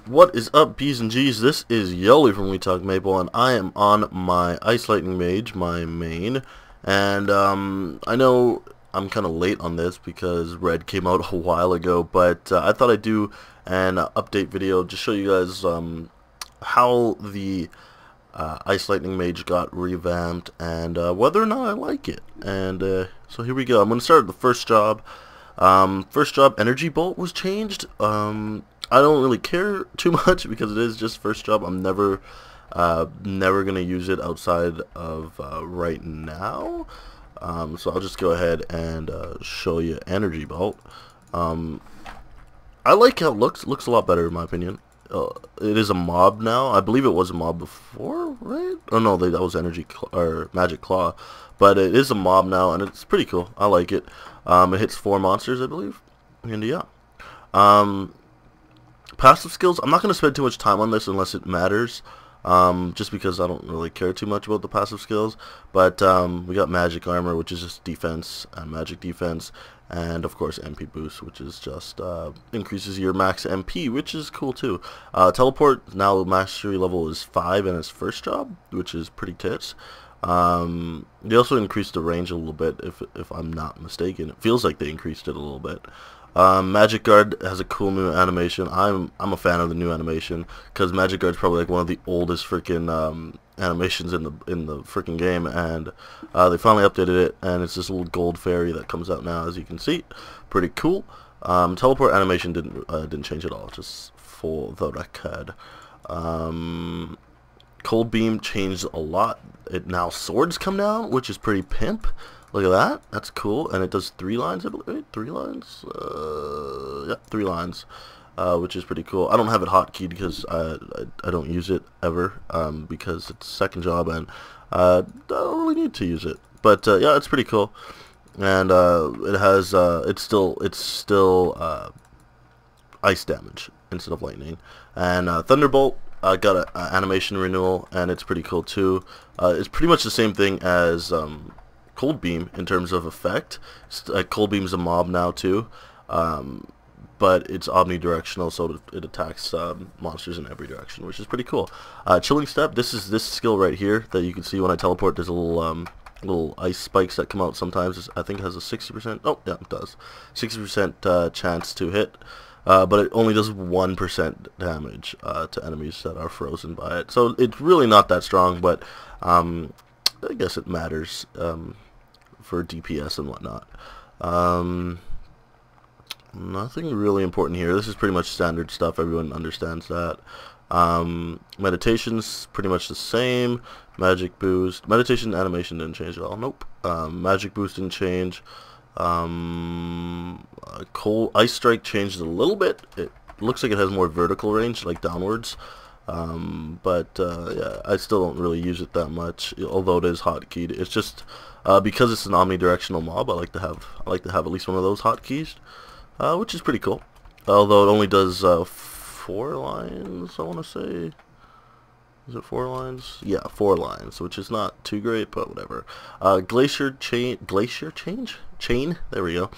What is up, B's and G's? This is Yoli from We Talk Maple, and I am on my Ice Lightning Mage, my main. And I know I'm kind of late on this because Red came out a while ago, but I thought I'd do an update video to show you guys how the Ice Lightning Mage got revamped and whether or not I like it. And so here we go. I'm going to start with the first job. First job, Energy Bolt was changed. I don't really care too much because it is just first job. I'm never gonna use it outside of right now. So I'll just go ahead and show you Energy Bolt. I like how it looks. It looks a lot better in my opinion. It is a mob now. I believe it was a mob before, right? Oh no, that was Magic Claw, but it is a mob now, and it's pretty cool. I like it. It hits 4 monsters, I believe, and yeah. Passive skills, I'm not going to spend too much time on this unless it matters, just because I don't really care too much about the passive skills. But we got Magic Armor, which is just defense and magic defense, and of course MP Boost, which is just increases your max MP, which is cool too. Teleport, now mastery level is 5 in its first job, which is pretty tits. They also increased the range a little bit, if I'm not mistaken. It feels like they increased it a little bit. Magic Guard has a cool new animation. I'm a fan of the new animation because Magic Guard's probably like one of the oldest freaking animations in the freaking game, and they finally updated it, and it's this little gold fairy that comes out now, as you can see. Pretty cool. Teleport animation didn't change at all, just for the record. Cold Beam changed a lot. It now swords come down, which is pretty pimp. Look at that. That's cool. And it does 3 lines, I believe. 3 lines? Yeah, 3 lines. Which is pretty cool. I don't have it hotkeyed because I don't use it ever. Because it's second job and I don't really need to use it. But yeah, it's pretty cool. And it has it's still ice damage instead of lightning. And Thunderbolt got an animation renewal, and it's pretty cool too. It's pretty much the same thing as Cold Beam in terms of effect. Cold Beam's a mob now too, but it's omnidirectional, so it attacks monsters in every direction, which is pretty cool. Chilling Step, this is this skill right here that you can see when I teleport. There's a little ice spikes that come out sometimes. I think it has a 60%. Oh yeah, it does. 60% chance to hit. But it only does 1% damage to enemies that are frozen by it. So it's really not that strong, but I guess it matters for DPS and whatnot. Nothing really important here. This is pretty much standard stuff. Everyone understands that. Meditation's pretty much the same. Magic Boost. Meditation animation didn't change at all. Nope. Magic Boost didn't change. Cold Ice Strike changed a little bit. It looks like it has more vertical range, like downwards. But yeah, I still don't really use it that much, although it is hotkeyed. It's just because it's an omnidirectional mob. I like to have at least one of those hotkeys, which is pretty cool. Although it only does 4 lines, I want to say. Is it 4 lines? Yeah, 4 lines, which is not too great, but whatever. Glacier Chain. There we go.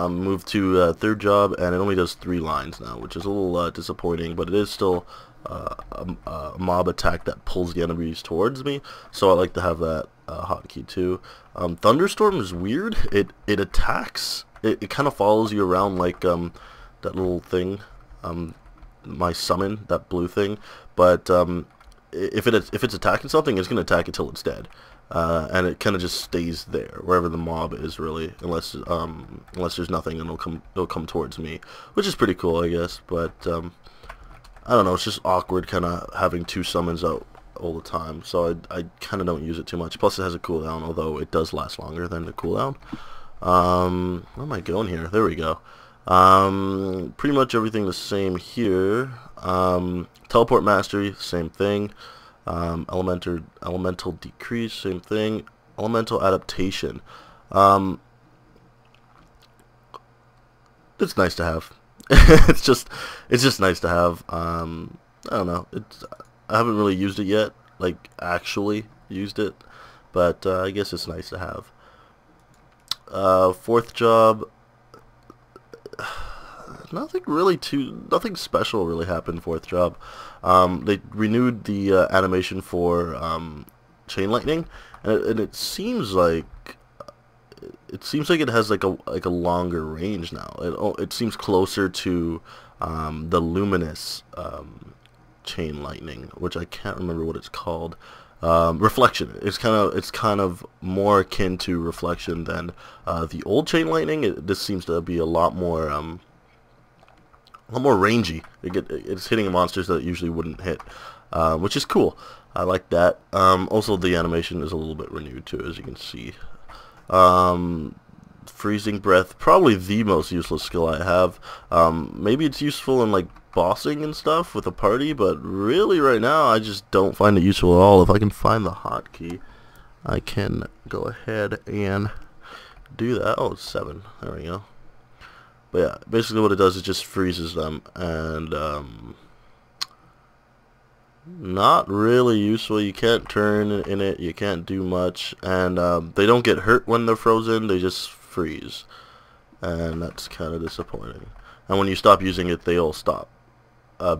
Moved to third job, and it only does 3 lines now, which is a little disappointing, but it is still a mob attack that pulls the enemies towards me, so I like to have that hotkey too. Thunderstorm is weird. It attacks. It kind of follows you around like that little thing, my summon, that blue thing, but if it's attacking something, it's gonna attack until it's dead, and it kind of just stays there wherever the mob is, really, unless there's nothing, and it'll come towards me, which is pretty cool, I guess. But I don't know, it's just awkward kind of having 2 summons out all the time, so I kind of don't use it too much. Plus it has a cooldown, although it does last longer than the cooldown. Where am I going here? There we go. Pretty much everything the same here. Teleport Mastery, same thing. Elemental Decrease, same thing. Elemental Adaptation. It's nice to have. it's just nice to have. I don't know. I haven't really used it yet, like actually used it, but I guess it's nice to have. Fourth job. nothing nothing special really happened 4th job. They renewed the animation for chain lightning, and it seems like it has like a longer range now. It seems closer to the luminous chain lightning, which I can't remember what it's called. Reflection. It's kind of more akin to reflection than the old chain lightning. This seems to be a lot more rangy. It's hitting monsters that it usually wouldn't hit, which is cool. I like that. Also, the animation is a little bit renewed too, as you can see. Freezing breath, probably the most useless skill I have. Maybe it's useful in like bossing and stuff with a party, but really right now I just don't find it useful at all. If I can find the hotkey, I can go ahead and do that. Oh, it's 7. There we go. But yeah, basically what it does is just freezes them, and not really useful. You can't turn in it, you can't do much, and they don't get hurt when they're frozen, they just freeze, and that's kind of disappointing. And when you stop using it, they all stop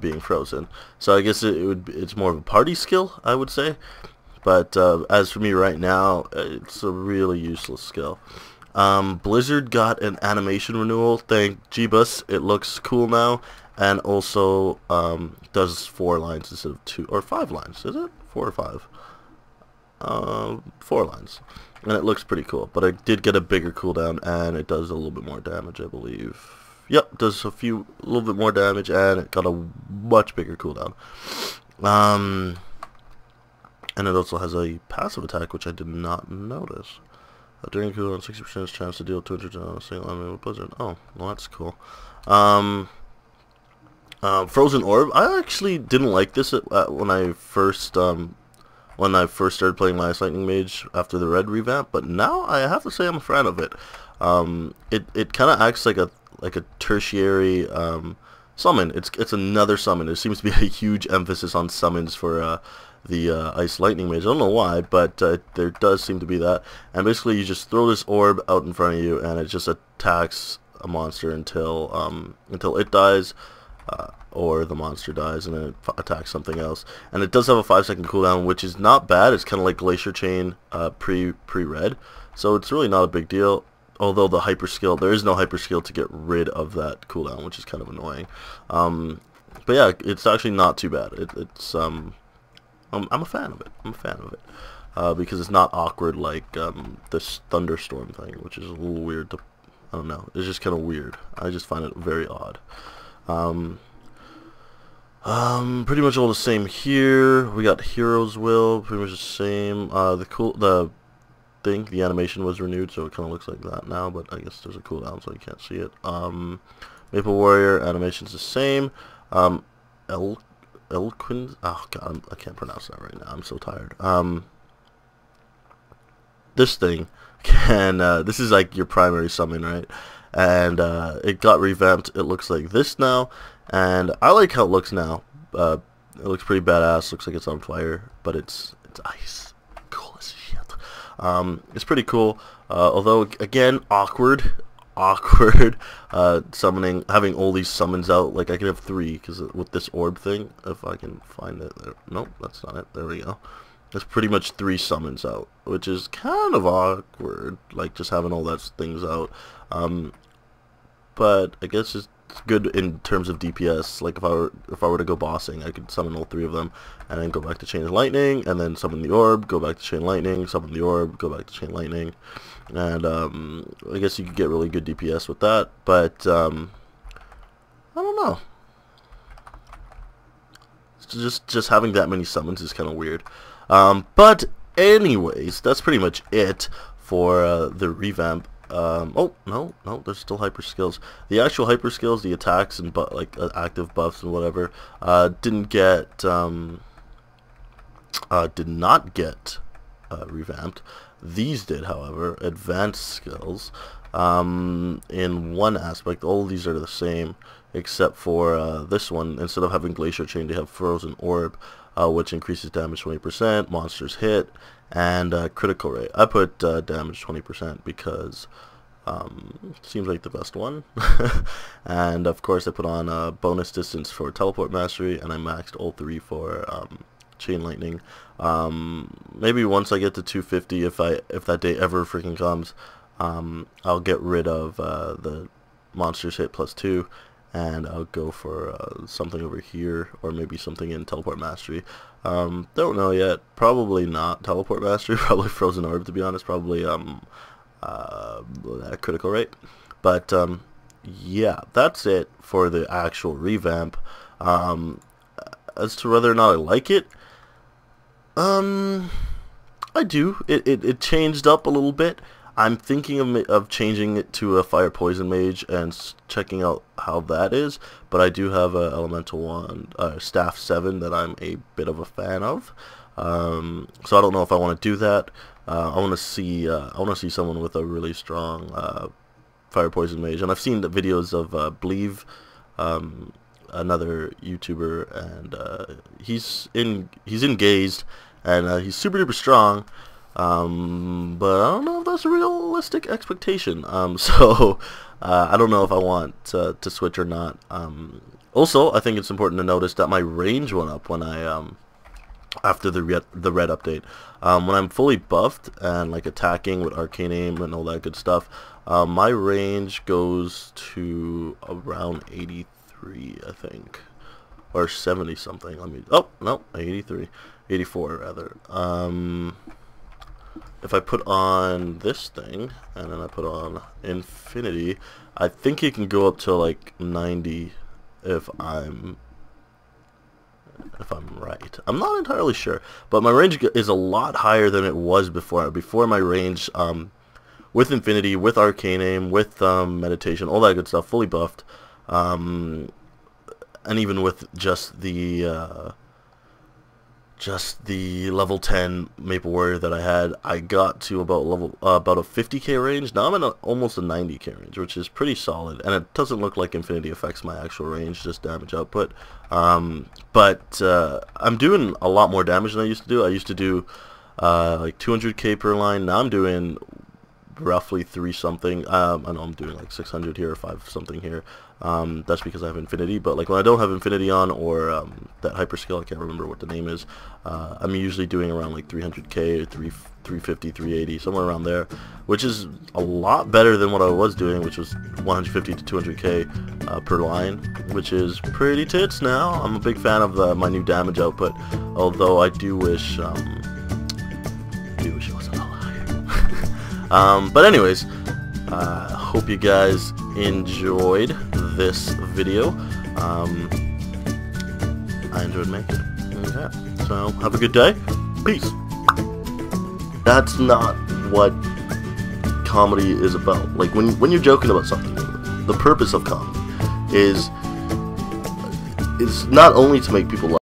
being frozen. So I guess it's more of a party skill, I would say. But as for me right now, it's a really useless skill. Blizzard got an animation renewal. Thank G.A.Z.E.D. It looks cool now, and also does 4 lines instead of 2 or 5 lines. Is it 4 or 5? 4 lines, and it looks pretty cool. But it did get a bigger cooldown, and it does a little bit more damage, I believe. Yep, does a little bit more damage, and it got a much bigger cooldown. And it also has a passive attack, which I did not notice. During cooldown, 60% chance to deal 200 on a single enemy with Blizzard. Oh, well, that's cool. Frozen Orb. I actually didn't like this when I first started playing my Ice Lightning Mage after the red revamp, but now I have to say I'm a fan of it. It kind of acts like a tertiary summon. It's another summon. There seems to be a huge emphasis on summons for the Ice Lightning Mage. I don't know why, but there does seem to be that. And basically, you just throw this orb out in front of you, and it just attacks a monster until it dies, or the monster dies, and then it attacks something else. And it does have a 5-second cooldown, which is not bad. It's kind of like Glacier Chain pre-red, so it's really not a big deal. Although the hyper skill, there is no hyper skill to get rid of that cooldown, which is kind of annoying. But yeah, it's actually not too bad. I'm a fan of it. I'm a fan of it because it's not awkward like this thunderstorm thing, which is a little weird. I don't know. It's just kind of weird. I just find it very odd. Pretty much all the same here. We got Hero's Will, pretty much the same. The animation was renewed, so it kind of looks like that now, but I guess there's a cooldown, so you can't see it. Maple Warrior animation's the same. Elquin. Oh god, I can't pronounce that right now. I'm so tired. This thing can. This is like your primary summon, right? And it got revamped. It looks like this now, and I like how it looks now. It looks pretty badass. Looks like it's on fire, but it's ice. Cool as shit. It's pretty cool. Although again, awkward summoning, having all these summons out. Like I can have 3 because with this orb thing, if I can find it. Nope, that's not it. There we go. There's pretty much 3 summons out, which is kind of awkward. Like just having all those things out. But I guess it's good in terms of DPS. Like if I were to go bossing, I could summon all 3 of them, and then go back to Chain Lightning, and then summon the orb, go back to Chain Lightning, summon the orb, go back to Chain Lightning, and I guess you could get really good DPS with that. But I don't know. Just having that many summons is kind of weird. But anyways, that's pretty much it for the revamp. Oh no, there's still hyper skills. The actual hyper skills, the attacks and active buffs and whatever, did not get revamped. These did, however. Advanced skills. In one aspect, all of these are the same, except for this one. Instead of having Glacier Chain, they have Frozen Orb, which increases damage 20%, monsters hit, and critical rate. I put damage 20% because Seems like the best one. And of course I put on a bonus distance for teleport mastery, and I maxed all 3 for chain lightning. Maybe once I get to 250, if that day ever freaking comes, I'll get rid of the monsters hit +2, and I'll go for something over here, or maybe something in teleport mastery. Don't know yet. Probably not teleport mastery. Probably frozen orb, to be honest. Probably critical rate. But yeah, that's it for the actual revamp. As to whether or not I like it, I do. It changed up a little bit. I'm thinking of changing it to a fire poison mage and checking out how that is. But I do have a elemental wand, staff 7, that I'm a bit of a fan of. So I don't know if I want to do that. I want to see someone with a really strong fire poison mage, and I've seen the videos of Believe, another YouTuber, and he's in G.A.Z.E.D, and he's super duper strong. But I don't know if that's a realistic expectation. So I don't know if I want to switch or not. Also, I think it's important to notice that my range went up when I after the red update. When I'm fully buffed and like attacking with arcane aim and all that good stuff, my range goes to around 83, I think, or 70 something. Let me. Oh no, 84 rather. If I put on this thing and then I put on infinity, I think it can go up to like 90 if I'm right. I'm not entirely sure, but my range is a lot higher than it was before. Before, my range, with infinity, with arcane aim, with meditation, all that good stuff, fully buffed, and even with just the level 10 Maple Warrior that I had, I got to about a 50k range. Now I'm in almost a 90k range, which is pretty solid, and it doesn't look like infinity affects my actual range, just damage output. But I'm doing a lot more damage than I used to do. I used to do like 200k per line. Now I'm doing roughly 3 something. I know I'm doing like 600 here or 5 something here. That's because I have infinity, but like when I don't have infinity on, or that hyper skill, I can't remember what the name is, I'm usually doing around like 300k or 350, 380, somewhere around there, which is a lot better than what I was doing, which was 150 to 200k per line, which is pretty tits now. I'm a big fan of my new damage output, although I do wish it wasn't a lot higher. But anyways, hope you guys enjoyed this video. I enjoyed making it. Okay. So have a good day. Peace. That's not what comedy is about. Like when you're joking about something, the purpose of comedy is not only to make people laugh.